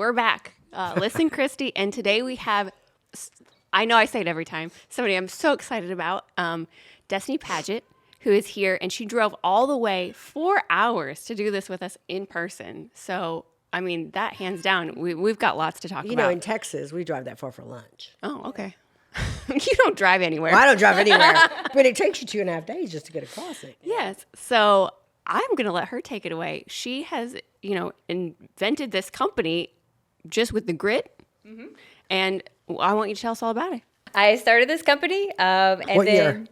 we're back. Liss'N'Kristi, and today we have, I know I say it every time, somebody I'm so excited about, Destiny Padgett, who is here, and she drove all the way 4 hours to do this with us in person. So, I mean, that hands down, we've got lots to talk about. You know, in Texas, we drive that far for lunch. Oh, okay. You don't drive anywhere. Well, I don't drive anywhere, but it takes you 2.5 days just to get across it. Yes. So I'm going to let her take it away. She has, invented this company just with the grit. Mm-hmm. And I want you to tell us all about it. I started this company. What year?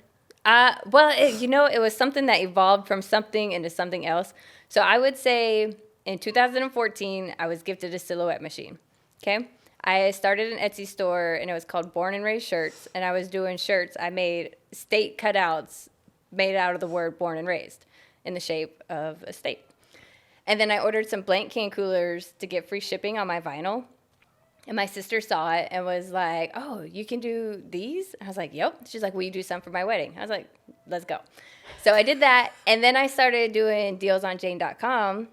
It was something that evolved from something into something else. So I would say in 2014, I was gifted a silhouette machine. Okay. I started an Etsy store, and it was called Born and Raised Shirts, and I was doing shirts. I made state cutouts made out of the word born and raised in the shape of a state. And then I ordered some blank can coolers to get free shipping on my vinyl. And my sister saw it and was like, oh, you can do these? I was like, yep. She's like, will you do some for my wedding? I was like, let's go. So I did that, and then I started doing deals on Jane.com,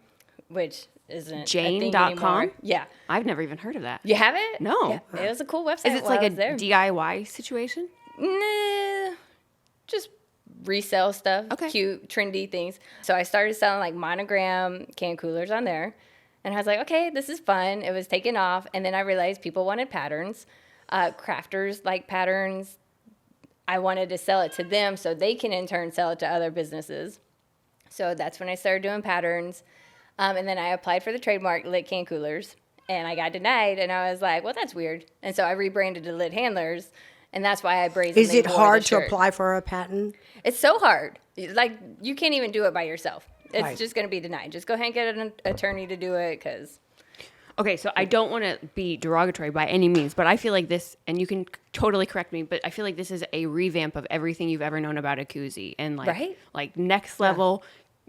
which isn't Jane.com? Yeah. I've never even heard of that. You haven't? No. Yeah, it was a cool website. Is it like a DIY situation? Nah, just resell stuff. Okay. Cute, trendy things. So I started selling like monogram can coolers on there. And I was like, okay, this is fun. It was taking off. And then I realized people wanted patterns. Crafters like patterns. I wanted to sell it to them so they can in turn sell it to other businesses. So that's when I started doing patterns. And then I applied for the trademark Lit Can Coolers, and I got denied. And I was like, well, that's weird. And so I rebranded to Lit Handlers, and that's why I brazenly Is it wore hard the to shirt. apply for a patent? It's so hard. Like, you can't even do it by yourself. It's Right. just going to be denied. Just go ahead and get an attorney to do it, because... Okay, so I don't want to be derogatory by any means, but I feel like this, and you can totally correct me, but I feel like this is a revamp of everything you've ever known about a koozie. And like next level,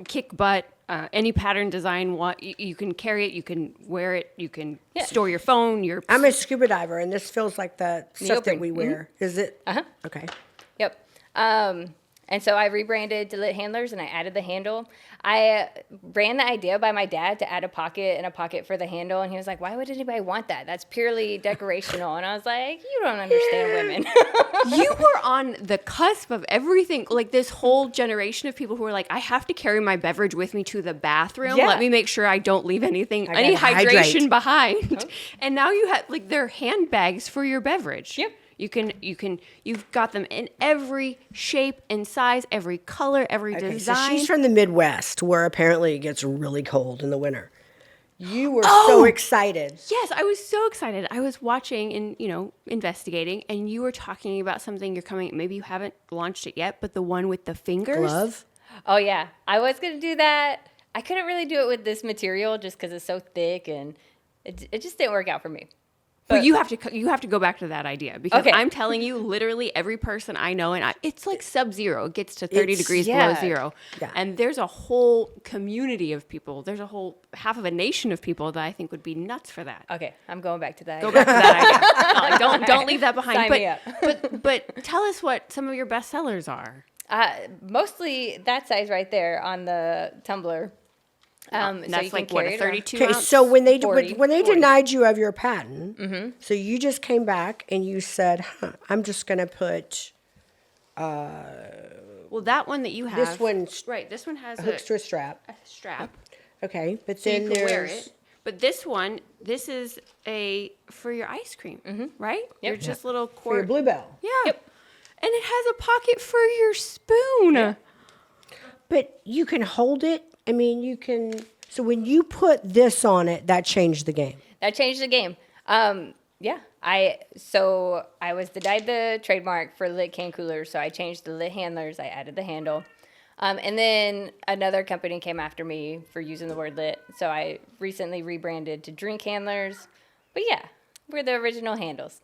kick butt, any pattern design, you can carry it, you can wear it, you can store your phone. I'm a scuba diver, and this feels like the stuff that Neoprene. we wear. Mm-hmm. Is it? Uh-huh. Okay. Yep. And so I rebranded to Lit Handlers, and I added the handle. I ran the idea by my dad to add a pocket and a pocket for the handle, and he was like, why would anybody want that? That's purely decorational. And I was like, you don't understand women. You were on the cusp of everything, like this whole generation of people who were like, I have to carry my beverage with me to the bathroom. Yeah. Let me make sure I don't leave any gotta hydration hydrate. behind. And now you have like they're handbags for your beverage. Yep. You've got them in every shape and size, every color, every Okay, design. so she's from the Midwest, where apparently it gets really cold in the winter. You were so excited. Yes, I was so excited. I was watching and, investigating, and you were talking about something maybe you haven't launched it yet, but the one with the fingers. Glove? Oh, yeah. I was going to do that. I couldn't really do it with this material just because it's so thick, and it just didn't work out for me. But you have to go back to that idea, because Okay. I'm telling you, literally every person I know, and it's like sub-zero. It gets to 30 degrees below zero. Yeah. And there's a whole community of people. There's a whole half of a nation of people that I think would be nuts for that. Okay, I'm going back to that. Go back to that idea. Don't leave that behind. Sign me up. but tell us what some of your best sellers are. Mostly that size right there on the tumbler. And so that's you like can what, carry a it around. 32 Okay, ounce? so when they 40. denied you of your patent, so you just came back and you said, I'm just going to put Well, that one that you have. this one Right, this one has hooks to a strap. a strap. Okay, but So then you can wear there's it. But this one, this is for your ice cream, right? They're just little for your cord. Bluebell. Yeah. Yep. And it has a pocket for your spoon. Yeah. But you can hold it. I mean, you can. So when you put this on it, that changed the game. That changed the game. Yeah. I was denied the trademark for Lit Can Coolers, so I changed the Lit Handlers. I added the handle. And then another company came after me for using the word lit, so I recently rebranded to Drink Handlers. But yeah, we're the original handles.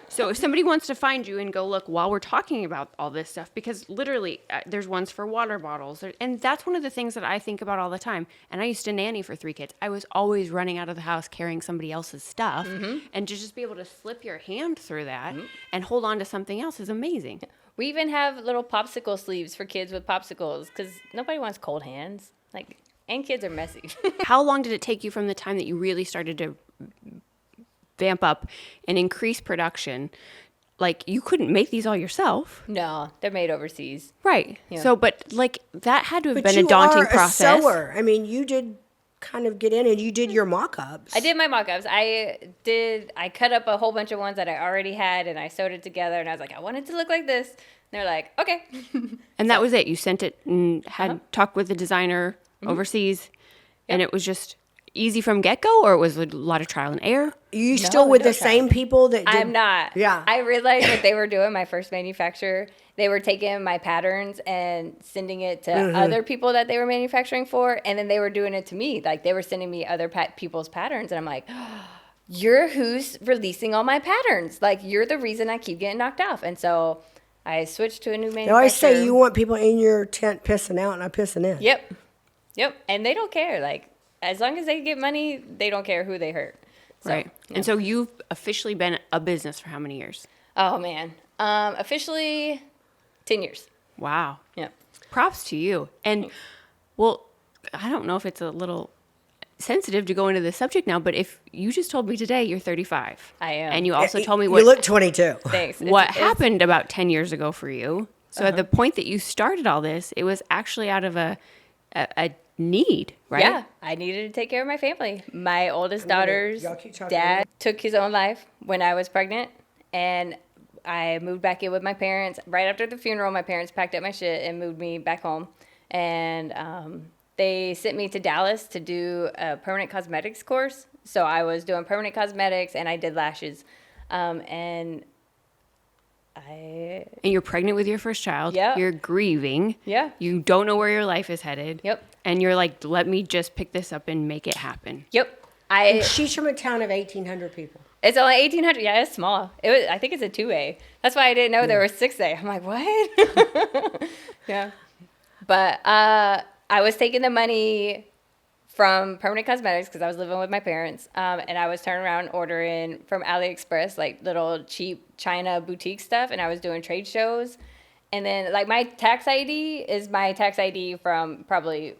So if somebody wants to find you and go look while we're talking about all this stuff, because literally there's ones for water bottles. And that's one of the things that I think about all the time. And I used to nanny for 3 kids. I was always running out of the house carrying somebody else's stuff. And to just be able to slip your hand through that and hold on to something else is amazing. We even have little popsicle sleeves for kids with popsicles because nobody wants cold hands. And kids are messy. How long did it take you from the time that you really started to vamp up and increase production, like you couldn't make these all yourself. No, they're made overseas. Right. Yeah. So, but like that had to have But been you a daunting are process. a sewer. I mean, you did kind of get in and you did your mock-ups. I did my mock-ups. I cut up a whole bunch of ones that I already had, and I sewed it together, and I was like, I want it to look like this. And they're like, okay. And that was it. You sent it and had talked with the designer overseas, and it was just easy from get-go, or it was a lot of trial and error? You still with no the same people that did? I'm not. Yeah. I realized what they were doing, my first manufacturer. They were taking my patterns and sending it to other people that they were manufacturing for, and then they were doing it to me. Like, they were sending me other people's patterns, and I'm like, you're who's releasing all my patterns. Like, you're the reason I keep getting knocked off. And so I switched to a new manufacturer. They always say you want people in your tent pissing out, not pissing in. Yep. And they don't care. Like, as long as they get money, they don't care who they hurt. So, Right. yeah. And so you've officially been a business for how many years? Oh, man. Officially 10 years. Wow. Yeah. Props to you. And, well, I don't know if it's a little sensitive to go into the subject now, but if you just told me today you're 35. I am. And you also told me You what look 22. Thanks. what It's- happened about 10 years ago for you. So at the point that you started all this, it was actually out of a need, right? Yeah, I needed to take care of my family. My oldest daughter's y'all keep talking. dad took his own life when I was pregnant, and I moved back in with my parents. Right after the funeral, my parents packed up my shit and moved me back home. And they sent me to Dallas to do a permanent cosmetics course. So I was doing permanent cosmetics, and I did lashes. And And you're pregnant with your first child. Yeah. You're grieving. Yeah. You don't know where your life is headed. Yep. And you're like, let me just pick this up and make it happen. Yep. She's from a town of 1,800 people. It's only 1,800. Yeah, it's small. I think it's a 2A. That's why I didn't know there were 6A. I'm like, what? Yeah. But I was taking the money from permanent cosmetics because I was living with my parents, and I was turning around ordering from AliExpress like little cheap China boutique stuff, and I was doing trade shows. And then like my tax ID is my tax ID from probably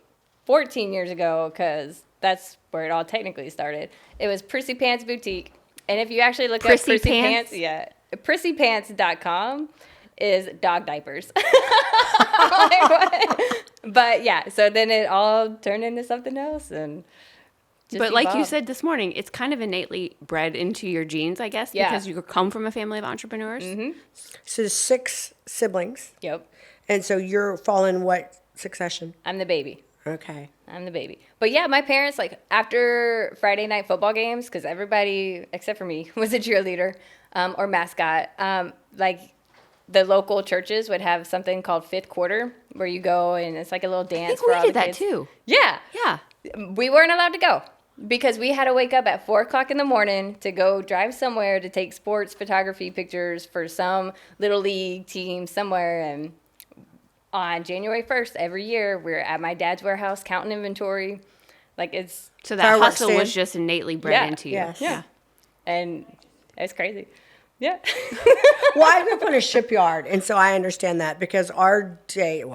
14 years ago because that's where it all technically started. It was Prissy Pants Boutique. And if you actually look Prissy up Prissy Pants? Pants, yeah, prissypants.com is dog diapers. But yeah, so then it all turned into something else, and But like you evolved. said this morning, it's kind of innately bred into your genes, I guess, Yeah. because you come from a family of entrepreneurs. Mm-hmm. So there's 6 siblings. Yep, And so you're following what succession? I'm the baby. Okay. I'm the baby. But yeah, my parents, like, after Friday night football games, because everybody, except for me, was a cheerleader or mascot, like, the local churches would have something called Fifth Quarter, where you go and it's like a little I dance think for we all did the that kids. too. Yeah. Yeah. We weren't allowed to go because we had to wake up at 4 o'clock in the morning to go drive somewhere to take sports photography pictures for some little league team somewhere. And on January 1st, every year, we're at my dad's warehouse counting inventory. Like, it's, So that Fireworks hustle was stand. just innately bred Yeah. into you. Yes. yeah. And it's crazy. Yeah. Well, I grew up in a shipyard, and so I understand that because our days,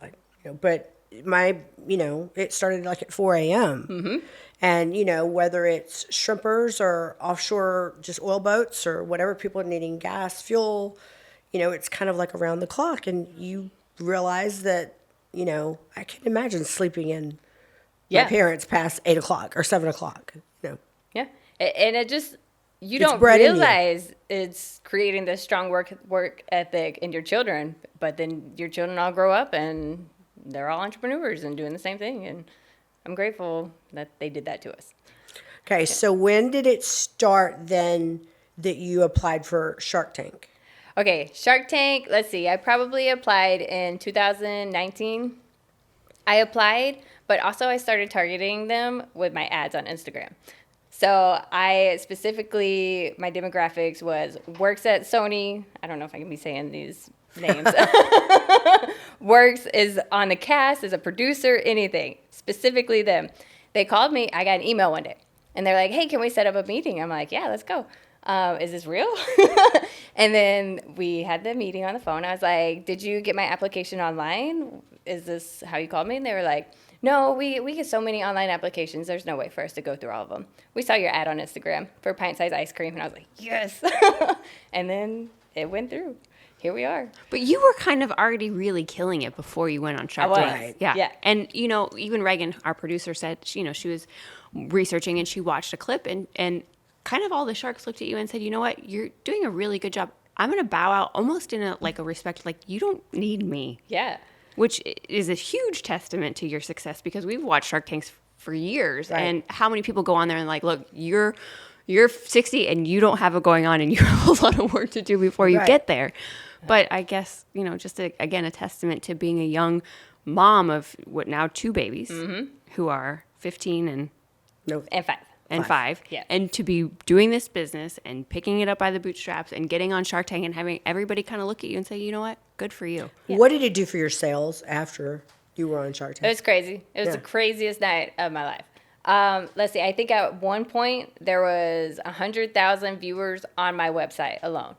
like, but it started like at 4 a.m. Mm-hmm. And, whether it's shrimpers or offshore just oil boats or whatever, people needing gas, fuel, it's kind of like around the clock. And you realize that, I can't imagine sleeping in Yeah. my parents past 8 o'clock or 7 o'clock, Yeah. And it just, you It's don't bred in you. realize it's creating this strong work ethic in your children, but then your children all grow up and they're all entrepreneurs and doing the same thing. And I'm grateful that they did that to us. Okay, so when did it start then that you applied for Shark Tank? Okay, Shark Tank, let's see. I probably applied in 2019. I applied, but also I started targeting them with my ads on Instagram. So I specifically, my demographics was works at Sony. I don't know if I can be saying these names. Works is on the cast, is a producer, anything. Specifically them. They called me. I got an email one day. And they're like, hey, can we set up a meeting? I'm like, yeah, let's go. Is this real? And then we had the meeting on the phone. I was like, did you get my application online? Is this how you called me? And they were like, no, we get so many online applications. There's no way for us to go through all of them. We saw your ad on Instagram for pint-sized ice cream. And I was like, yes. And then it went through. Here we are. But you were kind of already really killing it before you went on Shark I was. Tank. Right. Yeah. Yeah. And, even Reagan, our producer, said, she was researching and she watched a clip and kind of all the sharks looked at you and said, you know what, you're doing a really good job. I'm going to bow out almost in a respect, like, you don't need me. Yeah. Which is a huge testament to your success because we've watched Shark Tanks for years. Right. And how many people go on there and like, look, you're 60 and you don't have it going on and you have a lot of work to do before you get there. But I guess, just again, a testament to being a young mom of now 2 babies who are 15 and And 5. and 5. Yeah. And to be doing this business and picking it up by the bootstraps and getting on Shark Tank and having everybody kind of look at you and say, you know what, good for you. Yeah. What did it do for your sales after you were on Shark It Tank? was crazy. It was the craziest night of my life. Let's see. I think at one point there was 100,000 viewers on my website alone.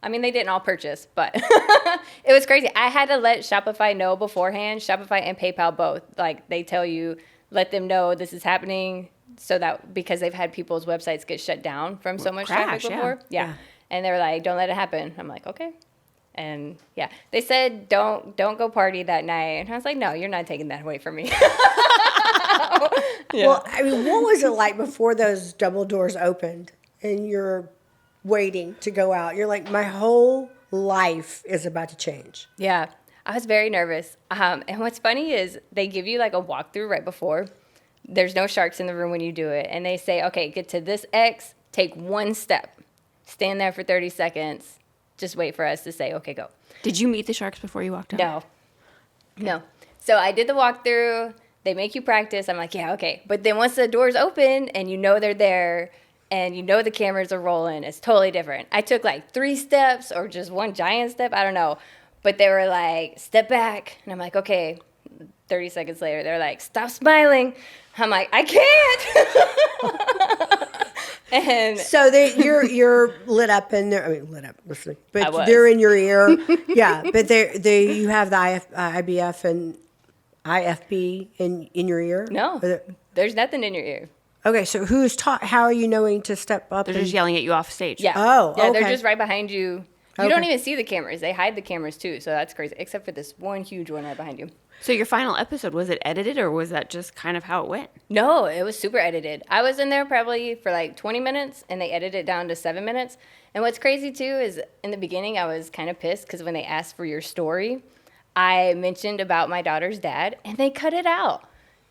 I mean, they didn't all purchase, but it was crazy. I had to let Shopify know beforehand. Shopify and PayPal both. Like, they tell you, let them know this is happening so that because they've had people's websites get shut down from so much Crash, traffic before. Yeah. And they were like, don't let it happen. I'm like, okay. And yeah, they said, don't go party that night. And I was like, no, you're not taking that away from me. Well, I mean, what was it like before those double doors opened and you're waiting to go out? You're like, my whole life is about to change. Yeah, I was very nervous. And what's funny is they give you like a walkthrough right before. There's no sharks in the room when you do it. And they say, okay, get to this X, take one step, stand there for 30 seconds, just wait for us to say, okay, go. Did you meet the sharks before you walked out? No. So I did the walkthrough. They make you practice. I'm like, yeah, okay. But then once the doors open and you know they're there and you know the cameras are rolling, it's totally different. I took like 3 steps or just one giant step. I don't know. But they were like, step back. And I'm like, okay. 30 seconds later, they're like, stop smiling. I'm like, I can't. And So you're lit up in there. I mean, lit up, listening, I but was. they're in your ear. Yeah, but you have the IBF and IFB in your ear. no, there's nothing in your ear. Okay, so who's taught? How are you knowing to step up? They're just yelling at you off stage. Yeah. Oh, yeah, okay. they're just right behind you. You Okay. don't even see the cameras. They hide the cameras too, so that's crazy. Except for this one huge one right behind you. So your final episode, was it edited or was that just kind of how it went? No, it was super edited. I was in there probably for like 20 minutes, and they edited it down to 7 minutes. And what's crazy too is in the beginning, I was kind of pissed because when they asked for your story, I mentioned about my daughter's dad, and they cut it out.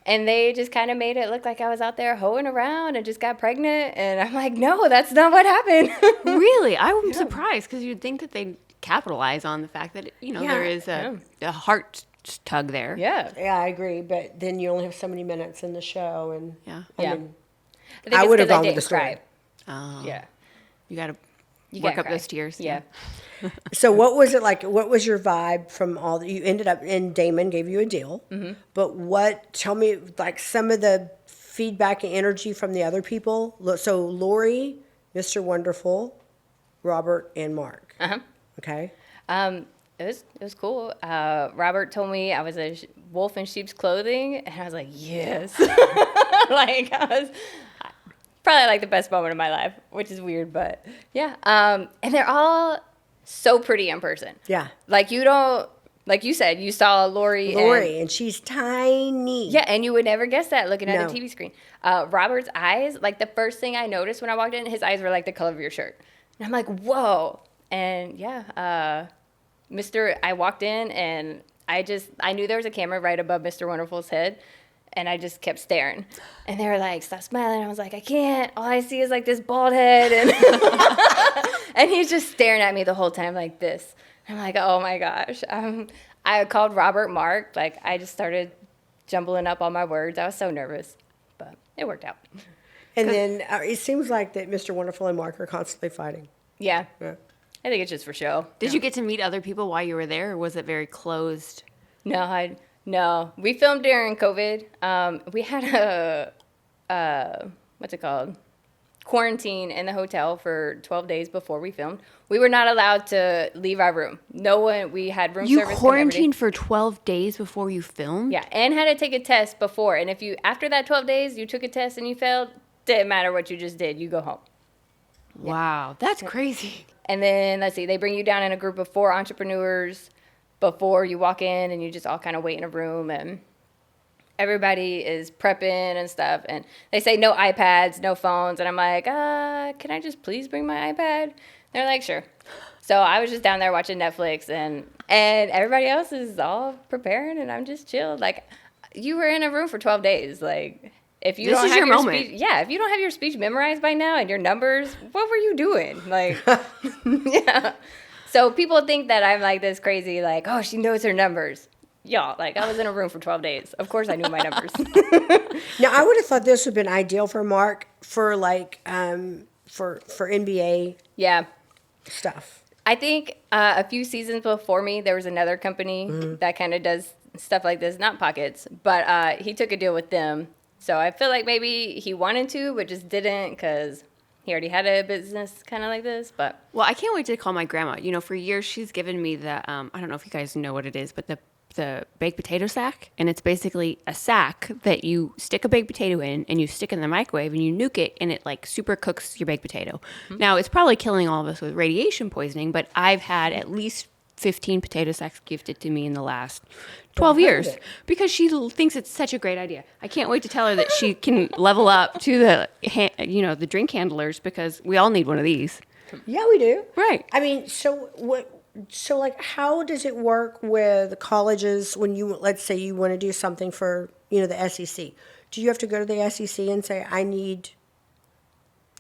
And they just kind of made it look like I was out there hoeing around and just got pregnant. And I'm like, no, that's not what happened. Really? I'm surprised because you'd think that they'd capitalize on the fact that, there is a heart tug there. Yeah. Yeah, I agree. But then you only have so many minutes in the show, and Yeah. Yeah. mean, think I it's would have 'cause gone with didn't the story. cry. Oh. Yeah. You got to You work gotta up cry. those tears. Yeah. So what was it like? What was your vibe from all that you ended up in? Damon gave you a deal, but tell me like some of the feedback and energy from the other people. So Lori, Mr. Wonderful, Robert, and Mark. Uh-huh. Okay. It was cool. Robert told me I was a wolf in sheep's clothing, and I was like, yes. Like, I was probably like the best moment of my life, which is weird, but yeah. And they're all so pretty in person. Yeah. Like, like you said, you saw Lori. And she's tiny. Yeah, and you would never guess that looking at No. the TV screen. Robert's eyes, like the first thing I noticed when I walked in, his eyes were like the color of your shirt. And I'm like, whoa. And yeah, I walked in and I knew there was a camera right above Mr. Wonderful's head. And I just kept staring. And they were like, stop smiling. I was like, I can't. All I see is like this bald head. And, and he's just staring at me the whole time like this. I'm like, oh my gosh. I called Robert Mark. Like, I just started jumbling up all my words. I was so nervous. But it worked out. And then it seems like that Mr. Wonderful and Mark are constantly fighting. Yeah. Yeah. I think it's just for show. Did you get to meet other people while you were there, or was it very closed? No. We filmed during COVID. We had what's it called? quarantine in the hotel for 12 days before we filmed. We were not allowed to leave our room. No one, we had room You service. quarantined for 12 days before you filmed? Yeah, and had to take a test before. And if you, after that 12 days, you took a test and you failed, didn't matter what you just did, you go home. Wow, that's crazy. And then, let's see, they bring you down in a group of 4 entrepreneurs before you walk in, and you just all kind of wait in a room, and everybody is prepping and stuff. And they say no iPads, no phones. And I'm like, can I just please bring my iPad? They're like, sure. So I was just down there watching Netflix, and everybody else is all preparing, and I'm just chilled. Like, you were in a room for 12 days. Like, if you This don't is have your your moment. speech, if you don't have your speech memorized by now and your numbers, what were you doing? Like, yeah. So people think that I'm like this crazy, like, oh, she knows her numbers. Y'all, like, I was in a room for 12 days. Of course I knew my numbers. Now, I would have thought this would have been ideal for Mark for like for NBA Yeah. stuff. I think a few seasons before me, there was another company that kind of does stuff like this, not Pockets, but he took a deal with them. So I feel like maybe he wanted to, but just didn't because he already had a business kind of like this. But Well, I can't wait to call my grandma. You know, for years she's given me the, I don't know if you guys know what it is, but the baked potato sack. And it's basically a sack that you stick a baked potato in and you stick in the microwave and you nuke it and it like super cooks your baked potato. Now, it's probably killing all of us with radiation poisoning, but I've had at least 15 potato sacks gifted to me in the last 12 years because she thinks it's such a great idea. I can't wait to tell her that she can level up to the drink handlers because we all need one of these. Yeah, we do. Right. I mean, so what? So, like, how does it work with colleges when you, let's say, you want to do something for, the SEC? Do you have to go to the SEC and say, I need,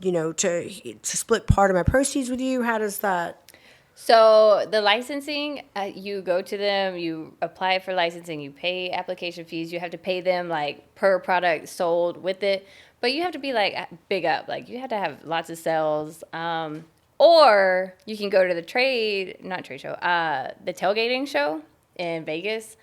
to split part of my proceeds with you? How does that? so the licensing, you go to them, you apply for licensing, you pay application fees. You have to pay them like per product sold with it. But you have to be like big up. Like you have to have lots of sales. Or you can go to the the tailgating show in Vegas.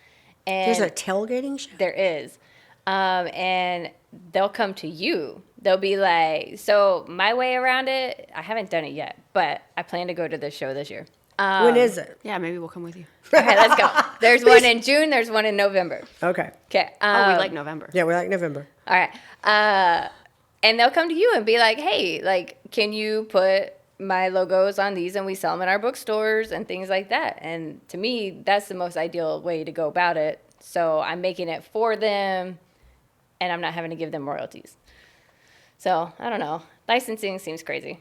And There's a tailgating show? there is. And they'll come to you. They'll be like, so my way around it, I haven't done it yet, but I plan to go to this show this year. When is it? Yeah, maybe we'll come with you. Okay, let's go. There's one in June. There's one in November. Okay. Okay. Oh, we like November. Yeah, we're like November. All right. And they'll come to you and be like, hey, like, can you put my logos on these and we sell them in our bookstores and things like that. And to me, that's the most ideal way to go about it. So I'm making it for them and I'm not having to give them royalties. So I don't know. Licensing seems crazy.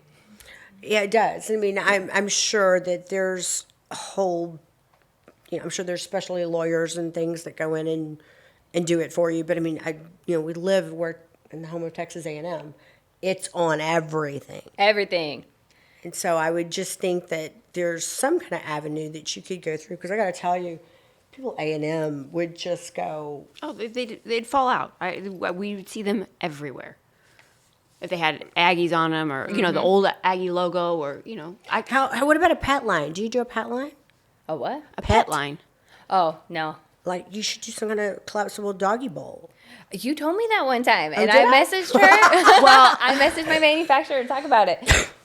Yeah, it does. I mean, I'm sure that there's a whole, I'm sure there's specialty lawyers and things that go in and do it for you. But I mean, we live in the home of Texas A&M. It's on everything. Everything. And so I would just think that there's some kind of avenue that you could go through. Because I got to tell you, people A&M would just go. Oh, they'd fall out. We would see them everywhere. If they had Aggies on them or, the old Aggie logo or, What about a pet line? Do you do a pet line? A what? a pet line. Oh, no. Like, you should do some kind of collapsible doggy bowl. You told me that one time, and did I? messaged her. Well, I messaged my manufacturer to talk about it.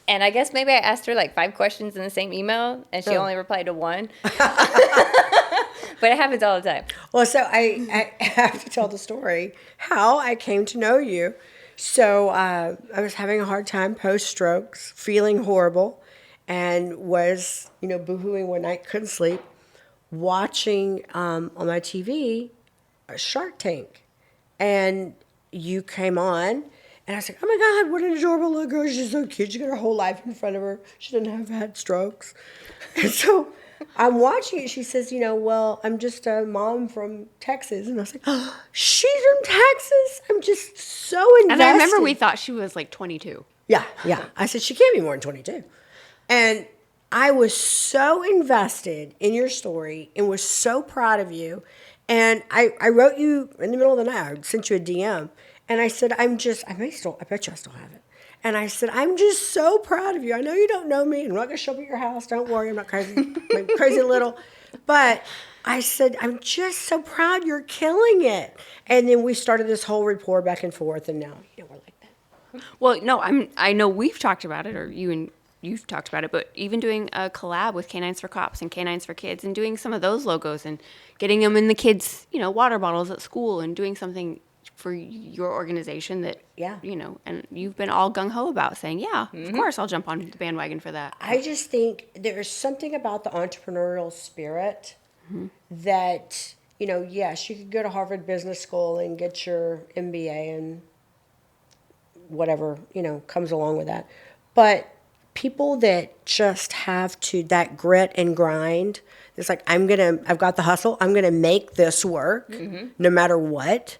And I guess maybe I asked her like 5 questions in the same email, and she only replied to 1. But it happens all the time. Well, so I have to tell the story how I came to know you. So I was having a hard time post-strokes, feeling horrible, and was, boohooing one night, couldn't sleep, watching on my TV a Shark Tank. And you came on, and I was like, oh my God, what an adorable little girl. She's so cute. She got her whole life in front of her. She didn't have had strokes. And so I'm watching it. She says, well, I'm just a mom from Texas. And I was like, oh, she's from Texas. I'm just so invested. And I remember we thought she was like 22. Yeah. I said, she can't be more than 22. And I was so invested in your story and was so proud of you. And I wrote you in the middle of the night. I sent you a DM. And I said, I bet you I still have it. And I said, I'm just so proud of you. I know you don't know me. I'm not going to show up at your house. Don't worry. I'm not crazy. I'm crazy little. But I said, I'm just so proud you're killing it. And then we started this whole rapport back and forth. And now, we're like that. Well, no, I know we've talked about it, or you've talked about it, but even doing a collab with Canines for Cops and Canines for Kids, and doing some of those logos and getting them in the kids, water bottles at school, and doing something for your organization that, Yeah. and you've been all gung ho about saying, yeah, of course I'll jump on the bandwagon for that. I just think there's something about the entrepreneurial spirit that, yes, you could go to Harvard Business School and get your MBA and whatever, comes along with that. But people that just have that grit and grind, it's like, I've got the hustle, I'm going to make this work no matter what.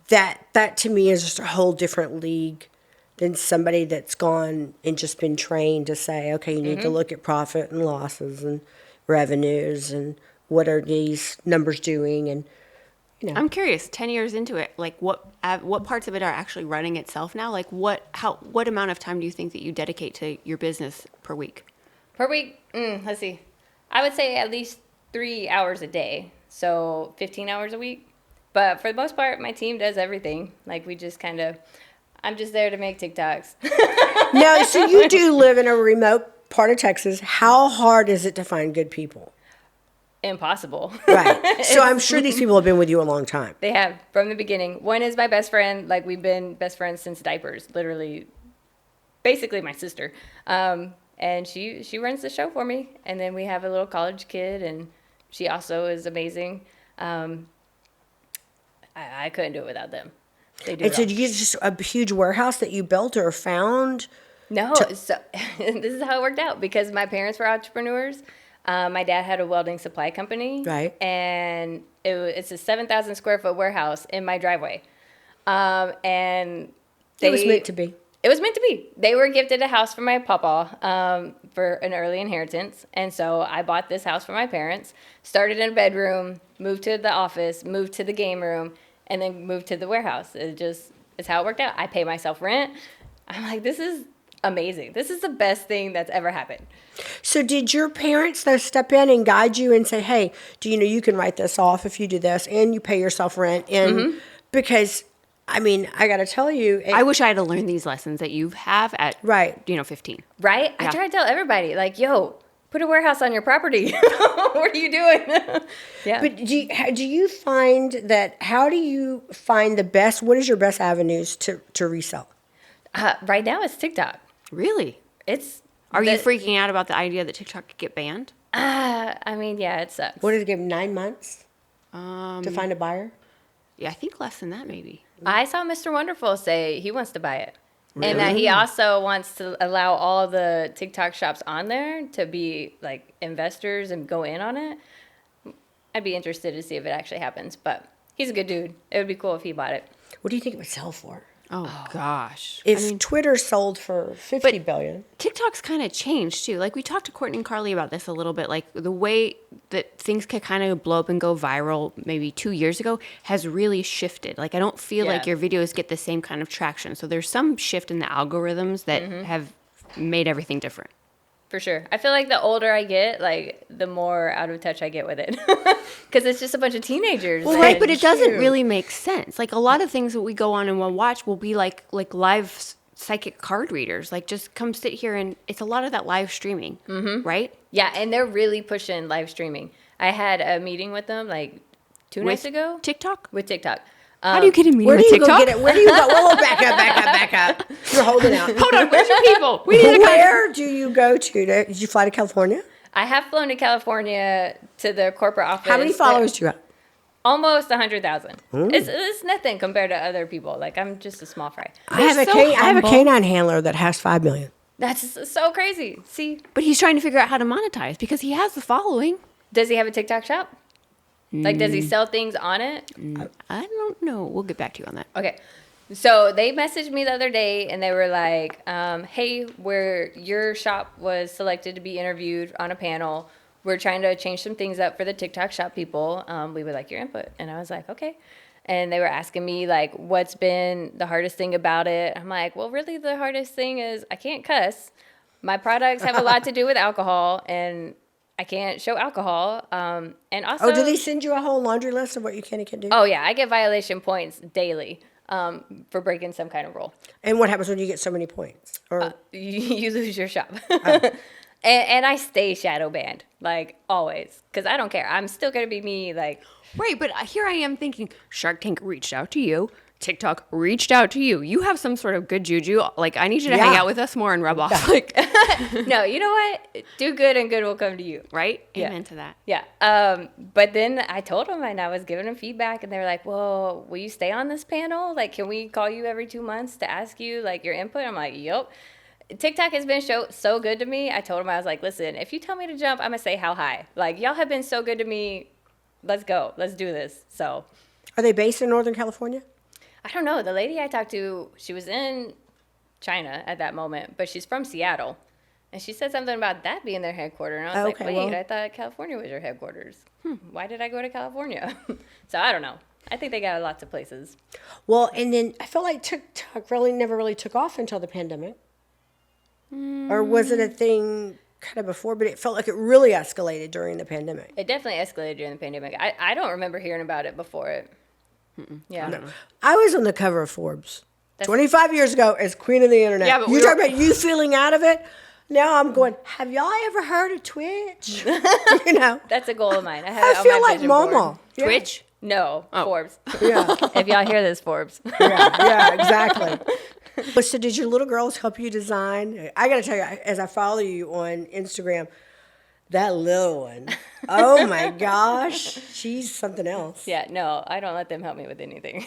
That to me is just a whole different league than somebody that's gone and just been trained to say, okay, you need to look at profit and losses and revenues and what are these numbers doing, and I'm curious, 10 years into it, like what parts of it are actually running itself now? Like what amount of time do you think that you dedicate to your business per week? Per week, let's see. I would say at least 3 hours a day, so 15 hours a week. But for the most part, my team does everything. Like we just I'm just there to make TikToks. Now, so you do live in a remote part of Texas. How hard is it to find good people? Impossible. Right. So I'm sure these people have been with you a long time. They have, from the beginning. One is my best friend. Like, we've been best friends since diapers, literally, basically my sister. And she runs the show for me. And then we have a little college kid, and she also is amazing. I couldn't do it without them. They do And it so all. do you just a huge warehouse that you built or found? No, so this is how it worked out, because my parents were entrepreneurs. My dad had a welding supply company. Right. And it's a 7,000 square foot warehouse in my driveway. And It was meant to be. It was meant to be. They were gifted a house from my papa for an early inheritance. And so I bought this house for my parents, started in a bedroom, moved to the office, moved to the game room, and then moved to the warehouse. It's how it worked out. I pay myself rent. I'm like, this is amazing. This is the best thing that's ever happened. So did your parents though step in and guide you and say, hey, do you know you can write this off if you do this and you pay yourself rent? And because, I mean, I got to tell you. I wish I had to learn these lessons that you have at, Right. 15. Right? Yeah. I try to tell everybody, like, yo, put a warehouse on your property. What are you doing? Yeah. But do you find that, how do you find the best, what is your best avenues to resell? Right now it's TikTok. Really? Are you freaking out about the idea that TikTok could get banned? I mean, yeah, it sucks. What does it give, 9 months to find a buyer? Yeah, I think less than that maybe. I saw Mr. Wonderful say he wants to buy it. Really? And that he also wants to allow all the TikTok shops on there to be like investors and go in on it. I'd be interested to see if it actually happens, but he's a good dude. It would be cool if he bought it. What do you think it would sell for? Oh gosh. If Twitter sold for $50 billion. TikTok's kind of changed too. Like we talked to Courtney and Carly about this a little bit. Like the way that things could kind of blow up and go viral maybe 2 years ago has really shifted. Like I don't feel like your videos get the same kind of traction. So there's some shift in the algorithms that have made everything different. For sure. I feel like the older I get, like the more out of touch I get with it. Because it's just a bunch of teenagers. Well, right, but it doesn't really make sense. Like a lot of things that we go on and we'll watch will be like live psychic card readers. Like just come sit here and it's a lot of that live streaming, right? Yeah, and they're really pushing live streaming. I had a meeting with them like 2 nights ago. TikTok? With TikTok. How do you get a meeting Where do with you TikTok? go get it? Where do you go? Whoa, back up. You're holding out. Hold on, where's your people? We need a Where do you go to? Did you fly to California? I have flown to California to the corporate office. How many followers do you have? Almost 100,000. It's nothing compared to other people. Like I'm just a small fry. I have a canine handler that has 5 million. That's so crazy. See, But he's trying to figure out how to monetize because he has the following. does he have a TikTok shop? Like, does he sell things on it? I don't know. We'll get back to you on that. Okay. So they messaged me the other day and they were like, hey, your shop was selected to be interviewed on a panel. We're trying to change some things up for the TikTok shop people. We would like your input. And I was like, okay. And they were asking me like, what's been the hardest thing about it? I'm like, well, really the hardest thing is I can't cuss. My products have a lot to do with alcohol and I can't show alcohol. And also, Oh, do they send you a whole laundry list of what you can and can't do? oh yeah, I get violation points daily. for breaking some kind of rule. And what happens when you get so many points? Or You lose your shop. And I stay shadow banned, like always, because I don't care. I'm still going to be me, like. Right, but here I am thinking Shark Tank reached out to you. TikTok reached out to you. You have some sort of good juju. Like, I need you to hang out with us more and rub off. Like, No, you know what? Do good and good will come to you. right? Yeah. Amen to that. Yeah. But then I told them and I was giving them feedback and they were like, well, will you stay on this panel? Like, can we call you every 2 months to ask you like your input? I'm like, yep. TikTok has been so good to me. I told them, I was like, listen, if you tell me to jump, I'm going to say how high. Like, y'all have been so good to me. Let's go. Let's do this. So. are they based in Northern California? I don't know. The lady I talked to, she was in China at that moment, but she's from Seattle. And she said something about that being their headquarters. And I was like, Okay, wait, well- I thought California was your headquarters. Why did I go to California? So I don't know. I think they got lots of places. Well, and then I felt like TikTok never really took off until the pandemic. Or was it a thing kind of before? But it felt like it really escalated during the pandemic. It definitely escalated during the pandemic. I don't remember hearing about it before it. Yeah. I was on the cover of Forbes 25 years ago as queen of the internet. Yeah, but you talk about you feeling out of it. Now I'm going, have y'all ever heard of Twitch? You know, That's a goal of mine. I have I it on feel my like vision board. Momo. Yeah. Twitch? No, Forbes. Yeah, If y'all hear this, Forbes. yeah, exactly. But so did your little girls help you design? I got to tell you, as I follow you on Instagram, that little one, oh my gosh, she's something else. Yeah, no, I don't let them help me with anything.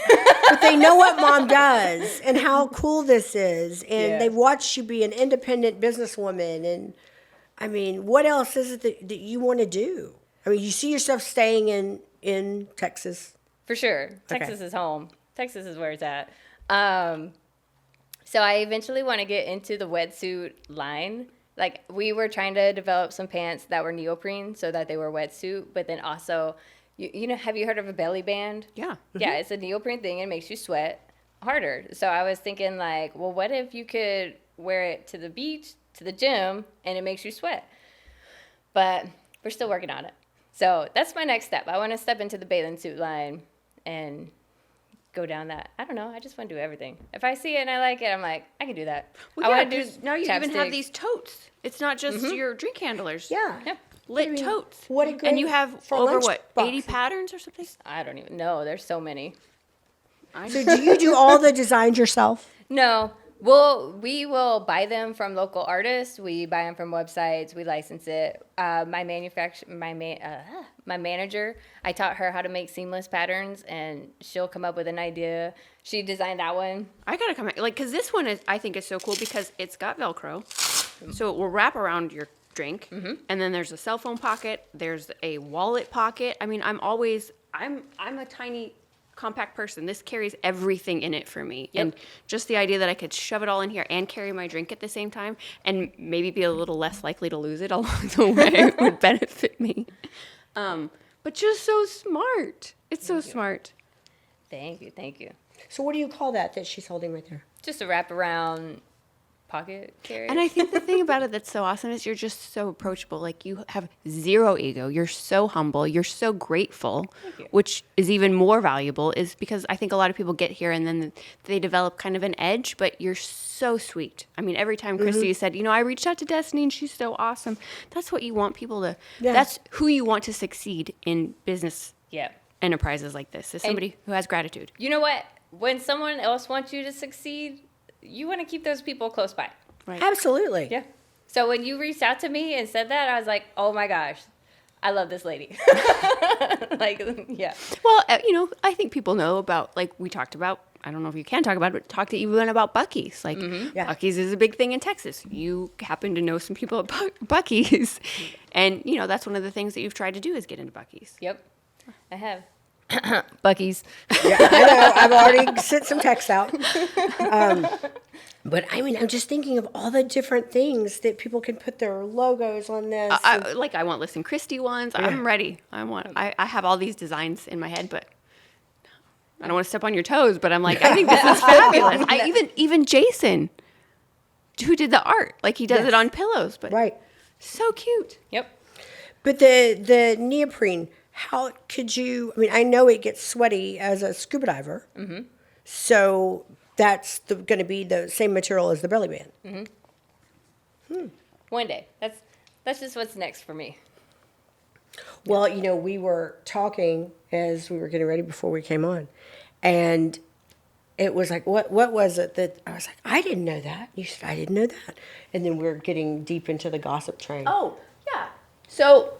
But they know what mom does and how cool this is. And Yeah. they've watched you be an independent businesswoman. And I mean, what else is it that you want to do? I mean, you see yourself staying in Texas. For sure. Texas is home. Texas is where it's at. So I eventually want to get into the wetsuit line. Like, we were trying to develop some pants that were neoprene so that they were wetsuit, but then also, you know, have you heard of a belly band? Yeah. Yeah, it's a neoprene thing and it makes you sweat harder. So I was thinking, like, well, what if you could wear it to the beach, to the gym, and it makes you sweat? But we're still working on it. So that's my next step. I want to step into the bathing suit line and go down that. I don't know. I just want to do everything. If I see it and I like it, I'm like, I can do that. Well, I yeah, want to do 'cause now you even have chapstick. these totes. It's not just your drink handlers. Yeah. Yeah. Lit totes. what a And you great have for over lunch what, box. 80 patterns or something? I don't even know. There's so many. So do you do all the designs yourself? No. We will buy them from local artists. We buy them from websites. We license it. My manager, I taught her how to make seamless patterns, and she'll come up with an idea. She designed that one. I gotta come like, cause this one I think is so cool because it's got Velcro, so it will wrap around your drink, and then there's a cell phone pocket. There's a wallet pocket. I mean, I'm a tiny, compact person. This carries everything in it for me, and just the idea that I could shove it all in here and carry my drink at the same time, and maybe be a little less likely to lose it along the way would benefit me. But just so smart. It's so smart. Thank you. So what do you call that she's holding right there? Just a wraparound pocket carrier. And I think the thing about it that's so awesome is you're just so approachable. Like, you have zero ego. You're so humble. You're so grateful, you. which is even more valuable, is because I think a lot of people get here and then they develop kind of an edge, but you're so sweet. I mean, every time Christy said, I reached out to Destiny and she's so awesome. That's what you want people to, that's who you want to succeed in business Yeah. enterprises like this, is somebody who has gratitude. You know what? When someone else wants you to succeed, you want to keep those people close by. Right. Absolutely. Yeah. So when you reached out to me and said that, I was like, oh my gosh, I love this lady. Like, yeah. Well, I think people know about, like we talked about, I don't know if you can talk about it, but talk to even about Buc-ee's. Like, Yeah. Buc-ee's is a big thing in Texas. You happen to know some people at Buc-ee's. And, that's one of the things that you've tried to do is get into Buc-ee's. Yep. I have. Buc-ee's. Yeah, I know. I've already sent some texts out. But I mean, I'm just thinking of all the different things that people can put their logos on this. I want Liss'N'Kristi ones. I'm ready. I have all these designs in my head, but I don't want to step on your toes, but I'm like, I think this is fabulous. Even Jason, who did the art, like he does it on pillows, but right. so cute. Yep. But the neoprene, how could you? I mean, I know it gets sweaty as a scuba diver. Mm-hmm. So that's going to be the same material as the belly band. One day. That's just what's next for me. Well, we were talking as we were getting ready before we came on, and it was like, what was it that I was like, I didn't know that. You said, I didn't know that. And then we're getting deep into the gossip train. Oh, yeah. So,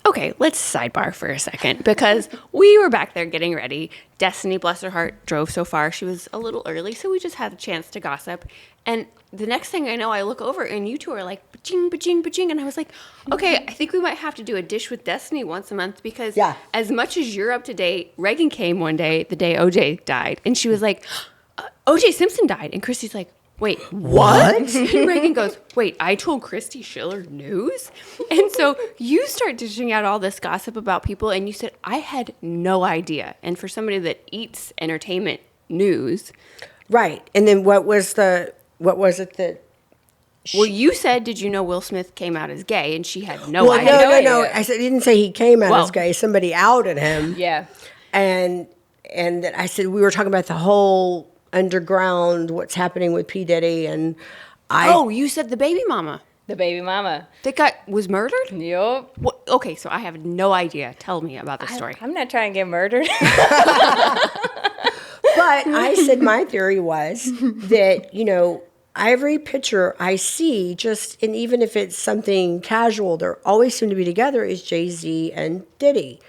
okay, let's sidebar for a second because we were back there getting ready. Destiny, bless her heart, drove so far. She was a little early, so we just had a chance to gossip. And the next thing I know, I look over and you two are like, ba-ching, ba-ching, ba-ching. And I was like, okay, I think we might have to do a dish with Destiny once a month because as much as you're up to date, Reagan came one day, the day OJ died. And she was like, OJ Simpson died. And Kristi's like, wait, what? And Reagan goes, wait, I told Kristi Schiller news? And so you start dishing out all this gossip about people, and you said, I had no idea. And for somebody that eats entertainment news. Right. And then what was it that... Well, you said, did you know Will Smith came out as gay? And she had no idea. No. I didn't say he came out as gay. Somebody outed him. Yeah. And that I said, we were talking about the whole... underground, what's happening with P. Diddy, and you said the baby mama. The baby mama. That was murdered? Yup. What? Okay, so I have no idea. Tell me about the story. I'm not trying to get murdered. But I said my theory was that, every picture I see, and even if it's something casual, they always seem to be together, is Jay-Z and Diddy.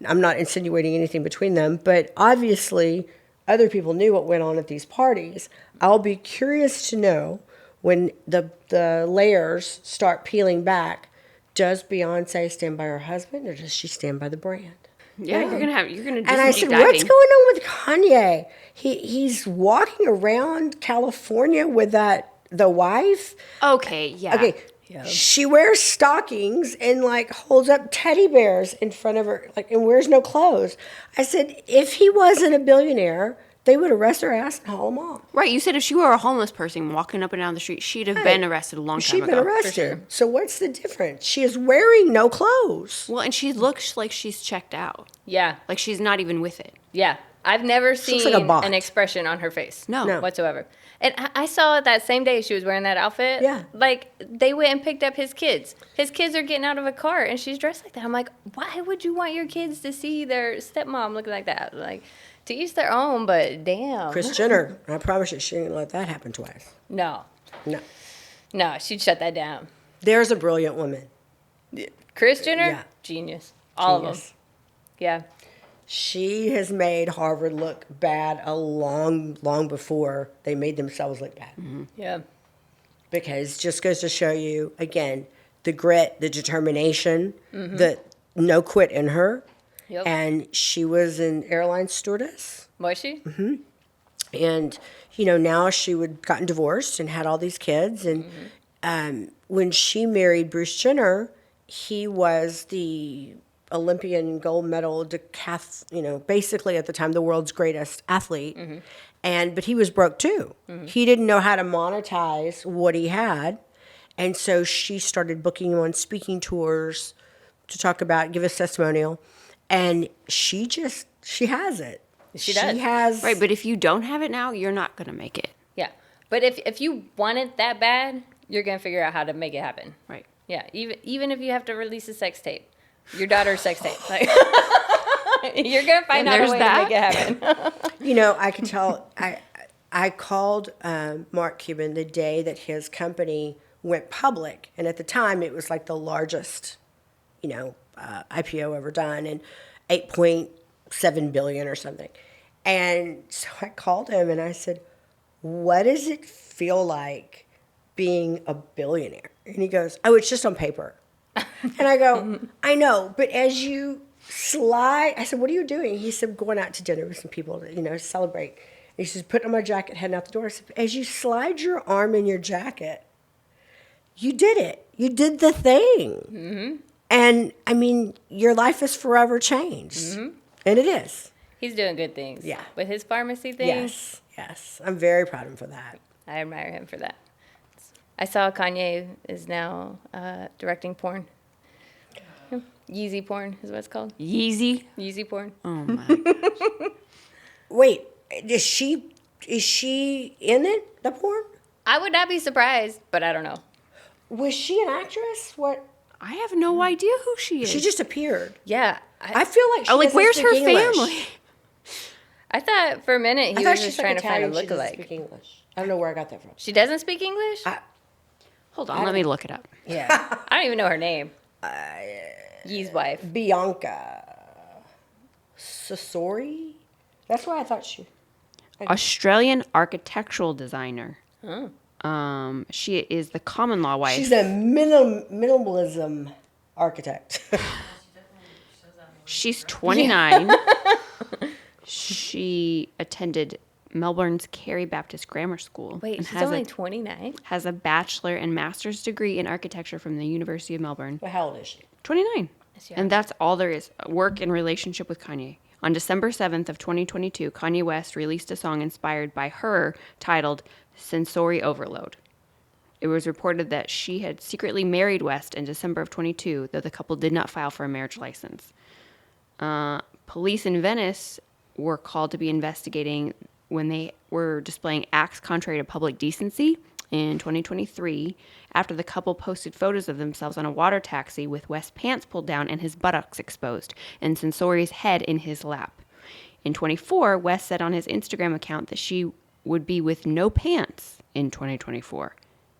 I'm not insinuating anything between them, but obviously other people knew what went on at these parties. I'll be curious to know when the layers start peeling back, does Beyonce stand by her husband or does she stand by the brand? Yeah, you're gonna do And I said, what's going on with Kanye? He's walking around California with the wife. Okay, yeah. Okay. Yep. She wears stockings and holds up teddy bears in front of her, and wears no clothes. I said, if he wasn't a billionaire, they would arrest her ass and haul him off. Right. You said if she were a homeless person walking up and down the street, she'd have been arrested a long time ago. She'd been arrested. Sure. So what's the difference? She is wearing no clothes. Well, and she looks like she's checked out. Yeah. Like she's not even with it. Yeah. I've never seen an expression on her face. No. Whatsoever. And I saw that same day she was wearing that outfit. Yeah. They went and picked up his kids. His kids are getting out of a car and she's dressed like that. I'm like, why would you want your kids to see their stepmom looking like that? To each their own, but damn. Kris Jenner, I promise you, she didn't let that happen twice. No, she'd shut that down. There's a brilliant woman. Kris Jenner? Yeah. Genius. All of them. Yeah. She has made Harvard look bad long before they made themselves look bad. Mm-hmm. Yeah. Because just goes to show you, again, the grit, the determination, the no quit in her. Yep. And she was an airline stewardess. Was she? Mm-hmm. And, now she would gotten divorced and had all these kids. And when she married Bruce Jenner, he was the Olympian gold medal basically at the time the world's greatest athlete. But he was broke too. He didn't know how to monetize what he had. And so she started booking him on speaking tours to give us testimonial. And she has it. She does. She has. Right, but if you don't have it now, you're not going to make it. Yeah. But if you want it that bad, you're going to figure out how to make it happen. Right. Yeah. Even if you have to release a sex tape, your daughter's sex tape. You're going to find out a way to make it happen. I could tell. I called Mark Cuban the day that his company went public. And at the time, it was the largest, IPO ever done, and $8.7 billion or something. And so I called him and I said, what does it feel like being a billionaire? And he goes, oh, it's just on paper. And I go, I know, but as you slide, I said, what are you doing? He said, going out to dinner with some people to, celebrate. And he says, putting on my jacket, heading out the door. I said, as you slide your arm in your jacket, you did it. You did the thing. And, your life is forever changed. And it is. He's doing good things. Yeah. With his pharmacy thing. Yes. I'm very proud of him for that. I admire him for that. I saw Kanye is now directing porn. Yeezy porn is what it's called. Yeezy? Yeezy porn. Oh, my gosh. Wait, Is she in it, the porn? I would not be surprised, but I don't know. Was she an actress? What? I have no idea who she is. She just appeared. Yeah. I feel like she doesn't where's speak her English. family? I thought for a minute I he thought was she's just like trying to find a Italian. She doesn't lookalike. speak English. I don't know where I got that from. She doesn't speak English? Hold on, let me look it up. Yeah. I don't even know her name. Yee's wife. Bianca. Sasori? That's why I thought she... Australian architectural designer. Oh. She is the common law wife. She's a minimalism architect. She's 29. She attended Melbourne's Carey Baptist Grammar School. Wait, and she's only 29? has a bachelor and master's degree in architecture from the University of Melbourne. Well, how old is she? 29. That's young. And that's all there is. Work in relationship with Kanye. On December 7th of 2022, Kanye West released a song inspired by her titled Sensory Overload. It was reported that she had secretly married West in December of 22, though the couple did not file for a marriage license. Police in Venice were called to be investigating when they were displaying acts contrary to public decency in 2023 after the couple posted photos of themselves on a water taxi with West's pants pulled down and his buttocks exposed and Sensori's head in his lap. In 24, West said on his Instagram account that she would be with no pants in 2024.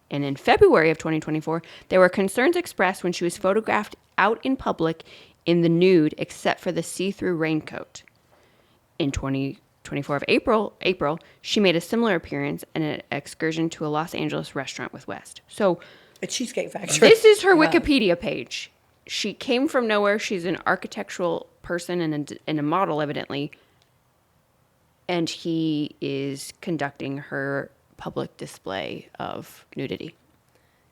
And in February of 2024, there were concerns expressed when she was photographed out in public in the nude except for the see-through raincoat. In 2024 of April, she made a similar appearance in an excursion to a Los Angeles restaurant with West. So A Cheesecake Factory. this is her Wikipedia page. She came from nowhere. She's an architectural person and a model, evidently. And he is conducting her public display of nudity.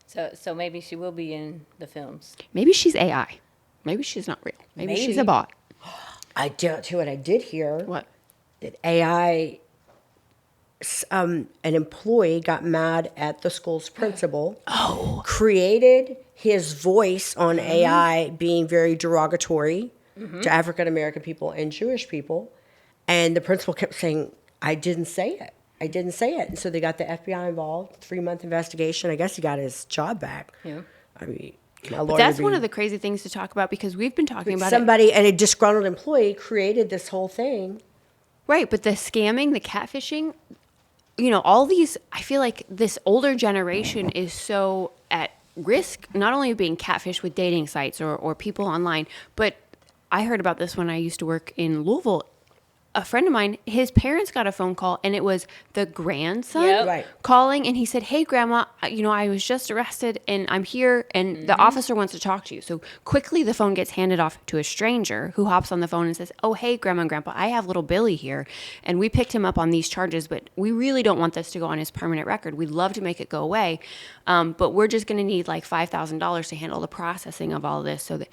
So maybe she will be in the films. Maybe she's AI. Maybe she's not real. Maybe she's a Maybe. bot. Tell you what I did hear. What? That AI, an employee got mad at the school's principal. Oh. Created his voice on AI being very derogatory to African American people and Jewish people. And the principal kept saying, I didn't say it. I didn't say it. And so they got the FBI involved, 3-month investigation. I guess he got his job back. Yeah. I mean, my But lawyer that's would one be- of the crazy things to talk about because we've been talking about it. somebody and a disgruntled employee created this whole thing. Right, but the scamming, the catfishing, all these, I feel like this older generation is so at risk, not only of being catfished with dating sites or people online, but I heard about this when I used to work in Louisville. A friend of mine, his parents got a phone call and it was the grandson Yep. Right. calling and he said, hey grandma, I was just arrested and I'm here and the officer wants to talk to you. So quickly the phone gets handed off to a stranger who hops on the phone and says, oh, hey grandma and grandpa, I have little Billy here and we picked him up on these charges, but we really don't want this to go on his permanent record. We'd love to make it go away. But we're just going to need like $5,000 to handle the processing of all this. So that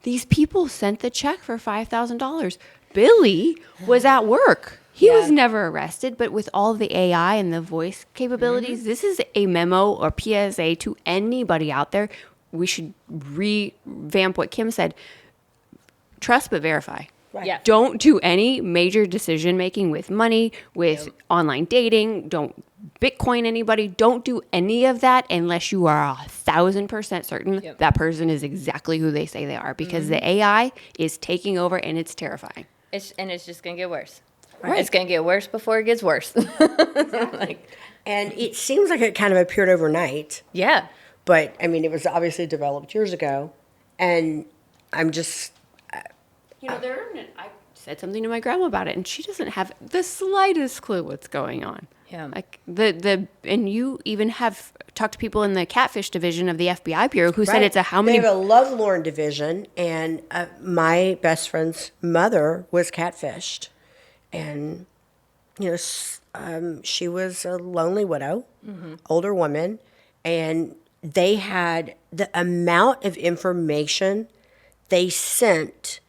these people sent the check for $5,000. Billy was at work. He was never arrested, but with all the AI and the voice capabilities, this is a memo or PSA to anybody out there. We should revamp what Kim said. Trust but verify. Right. Yeah. Don't do any major decision making with money, with online dating. Don't Bitcoin anybody. Don't do any of that unless you are 1,000% certain that person is exactly who they say they are because the AI is taking over and it's terrifying. It's just going to get worse. Right. It's going to get worse before it gets worse. And it seems like it kind of appeared overnight. Yeah. But, I mean, it was obviously developed years ago. And I'm just... I said something to my grandma about it, and she doesn't have the slightest clue what's going on. Yeah. Like and you even have talked to people in the catfish division of the FBI bureau who said Right. it's a how many. They have a lovelorn division, and my best friend's mother was catfished. And, she was a lonely widow, older woman, and they had the amount of information they sent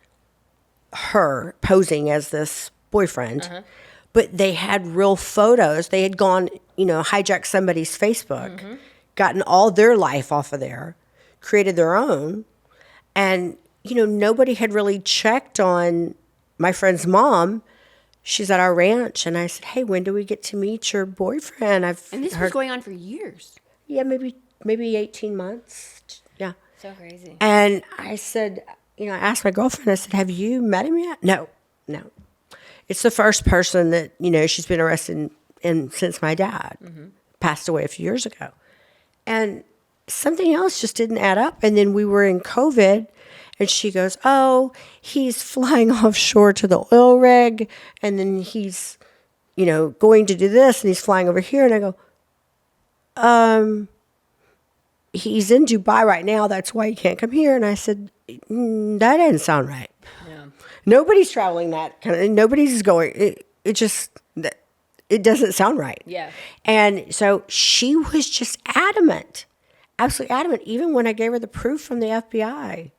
her posing as this boyfriend, but they had real photos. They had gone, hijacked somebody's Facebook, gotten all their life off of there, created their own. And, nobody had really checked on my friend's mom she's at our ranch, and I said, hey, when do we get to meet your boyfriend? I've And this was heard, going on for years. yeah, maybe 18 months. Yeah. So crazy. And I said, I asked my girlfriend, I said, have you met him yet? No. It's the first person that, she's been arrested in since my dad passed away a few years ago. And something else just didn't add up. And then we were in COVID, and she goes, oh, he's flying offshore to the oil rig, and then he's, going to do this, and he's flying over here. And I go, he's in Dubai right now. That's why he can't come here. And I said, that didn't sound right. Yeah. Nobody's traveling that kind of, nobody's going, it just, it doesn't sound right. Yeah. And so she was just adamant, absolutely adamant, even when I gave her the proof from the FBI.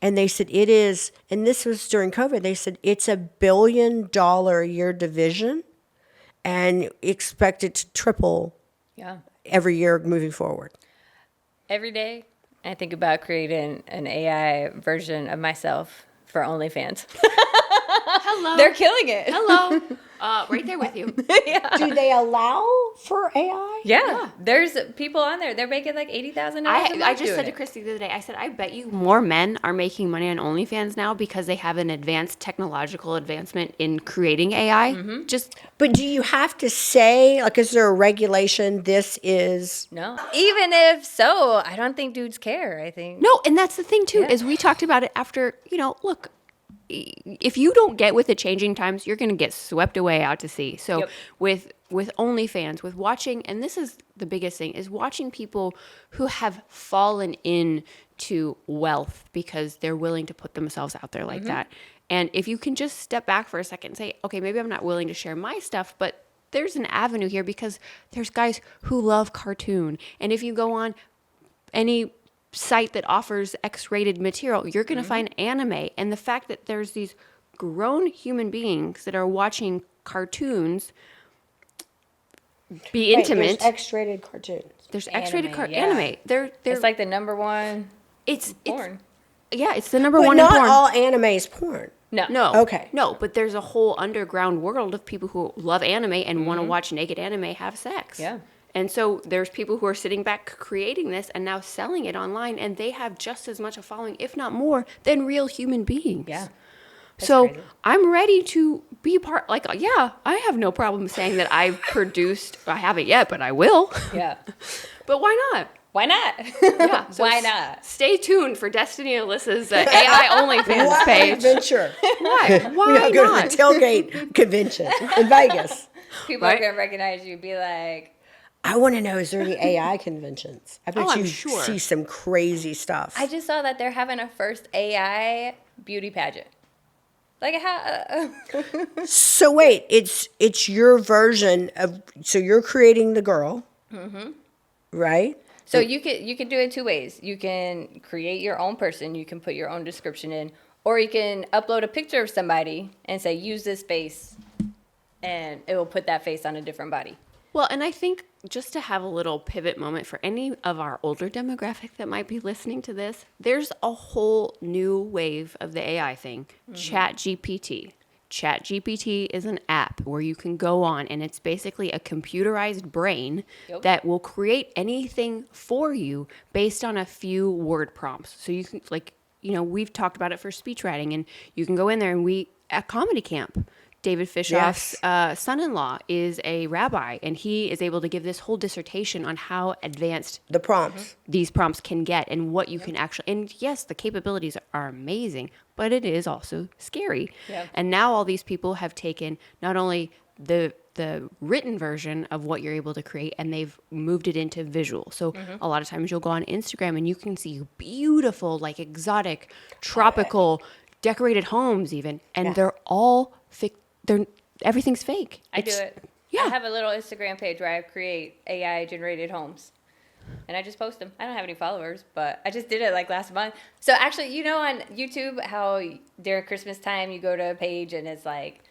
And they said it is, and this was during COVID, they said it's $1 billion a year division and expect it to triple every year moving forward. Every day, I think about creating an AI version of myself for OnlyFans. Hello. They're killing it. Hello. Right there with you. Do they allow for AI? Yeah. There's people on there. They're making like $80,000 I just said to Christy the other day, I said, I bet you more men are making money on OnlyFans now because they have an advanced technological advancement in creating AI. But do you have to say, like, is there a regulation? This is... No. Even if so, I don't think dudes care, I think. No, and that's the thing, too, is we talked about it after, look, if you don't get with the changing times, you're going to get swept away out to sea. So with OnlyFans, with watching, and this is the biggest thing, is watching people who have fallen into wealth because they're willing to put themselves out there like that. And if you can just step back for a second and say, okay, maybe I'm not willing to share my stuff, but there's an avenue here because there's guys who love cartoon. And if you go on any site that offers X-rated material, you're going to find anime. And the fact that there's these grown human beings that are watching cartoons be intimate. There's X-rated cartoons. There's X-rated Anime, anime. They're It's like the number one porn. It's the number But one not in porn. all anime is porn. No. Okay. No, but there's a whole underground world of people who love anime and want to watch naked anime have sex. Yeah. And so there's people who are sitting back creating this and now selling it online, and they have just as much a following, if not more, than real human beings. Yeah. So crazy. I'm ready to be part, I have no problem saying that I've produced, I haven't yet, but I will. Yeah. But why not? Why not? Yeah. So Why not? Stay tuned for Destiny and Alyssa's AI OnlyFans What page. adventure? Why? Why We gotta go to not? the tailgate convention in Vegas. People Right? are going to recognize you and be like, I want to know, is there any AI conventions? I bet Oh, I'm you sure. see some crazy stuff. I just saw that they're having a first AI beauty pageant. Like how? So wait, it's your version of, so you're creating the girl, right? So you can do it two ways. You can create your own person. You can put your own description in, or you can upload a picture of somebody and say use this face, and it will put that face on a different body. Well, and I think just to have a little pivot moment for any of our older demographic that might be listening to this, there's a whole new wave of the AI thing, Chat GPT. Chat GPT is an app where you can go on, and it's basically a computerized brain that will create anything for you based on a few word prompts. So you can, we've talked about it for speech writing, and you can go in there, and at comedy camp, David Fishoff's son-in-law is a rabbi, and he is able to give this whole dissertation on how advanced The prompts. these prompts can get and what you can actually, and yes, the capabilities are amazing, but it is also scary. Yeah. And now all these people have taken not only the written version of what you're able to create, and they've moved it into visual. So a lot of times you'll go on Instagram and you can see beautiful, like exotic, tropical, decorated homes even, and they're all everything's fake. I do it. Yeah. I have a little Instagram page where I create AI generated homes. And I just post them. I don't have any followers, but I just did it like last month. So actually, on YouTube how during Christmas time you go to a page and it's like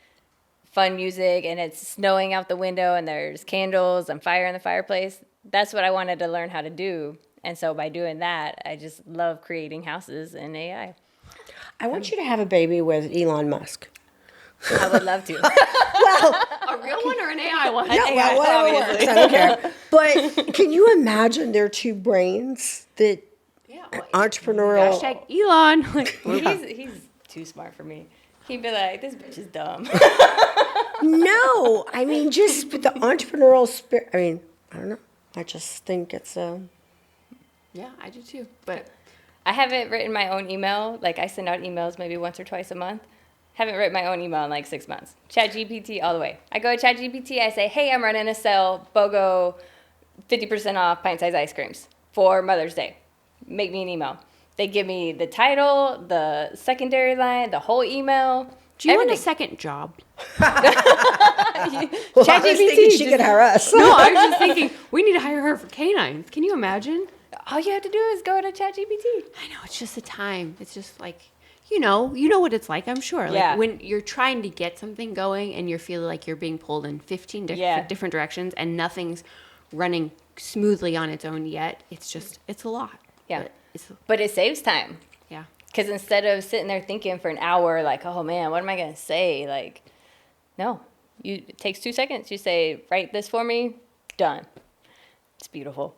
fun music and it's snowing out the window and there's candles and fire in the fireplace. That's what I wanted to learn how to do. And so by doing that, I just love creating houses in AI. I want you to have a baby with Elon Musk. I would love to. A real one or an AI one? Yeah, well, whatever works. I don't care. But can you imagine their two brains that entrepreneurial? Hashtag Elon. Like, He's too smart for me. He'd be like, this bitch is dumb. No, I mean just the entrepreneurial spirit. I mean, I don't know. I just think it's a. yeah, I do too. But I haven't written my own email. Like, I send out emails maybe once or twice a month. Haven't written my own email in like 6 months. Chat GPT all the way. I go to Chat GPT. I say, hey, I'm running a sale. BOGO, 50% off pint-sized ice creams for Mother's Day. Make me an email. They give me the title, the secondary line, the whole email. do you want a everything. second job? Well, I was thinking she could hire us. No, I was just thinking we need to hire her for canines. Can you imagine? All you have to do is go to Chat GPT. I know, it's just the time. It's just like, you know what it's like, I'm sure. Like Yeah. when you're trying to get something going and you're feeling like you're being pulled in 15 different directions and nothing's running smoothly on its own yet, it's a lot. Yeah. But But it saves time. yeah. Because instead of sitting there thinking for an hour, like, oh man, what am I going to say? Like, no. It takes 2 seconds. You say, write this for me, done. It's beautiful.